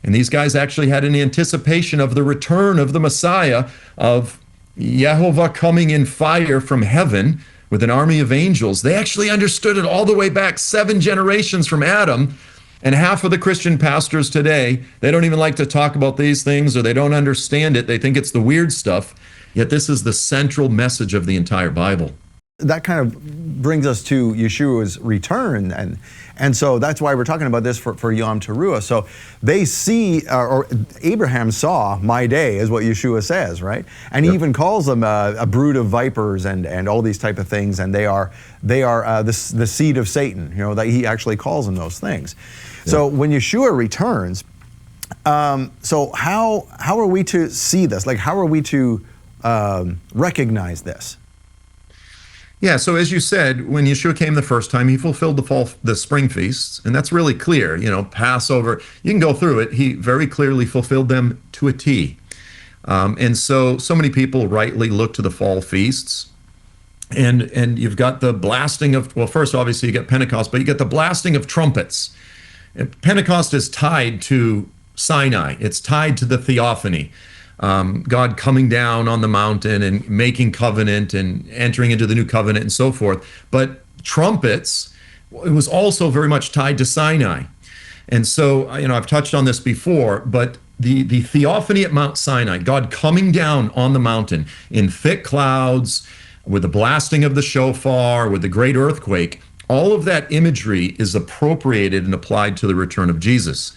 And these guys actually had an anticipation of the return of the Messiah, of Yehovah coming in fire from heaven with an army of angels. They actually understood it all the way back 7 generations from Adam. And half of the Christian pastors today, they don't even like to talk about these things, or they don't understand it. They think it's the weird stuff. Yet this is the central message of the entire Bible. That kind of brings us to Yeshua's return, and so that's why we're talking about this for Yom Teruah. So they see, or Abraham saw my day, is what Yeshua says, right? And he even calls them a brood of vipers and all these type of things, and they are the seed of Satan. You know, that he actually calls them those things. So when Yeshua returns, so how are we to see this? Like, how are we to recognize this? Yeah, so as you said, when Yeshua came the first time, he fulfilled the spring feasts, and that's really clear. You know, Passover, you can go through it. He very clearly fulfilled them to a T. And so many people rightly look to the fall feasts, and you've got the blasting of, well, first, obviously, you get Pentecost, but you get the blasting of trumpets. And Pentecost is tied to Sinai. It's tied to the theophany. God coming down on the mountain and making covenant and entering into the new covenant and so forth. But trumpets, it was also very much tied to Sinai. And so, you know, I've touched on this before, but the theophany at Mount Sinai, God coming down on the mountain in thick clouds, with the blasting of the shofar, with the great earthquake, all of that imagery is appropriated and applied to the return of Jesus.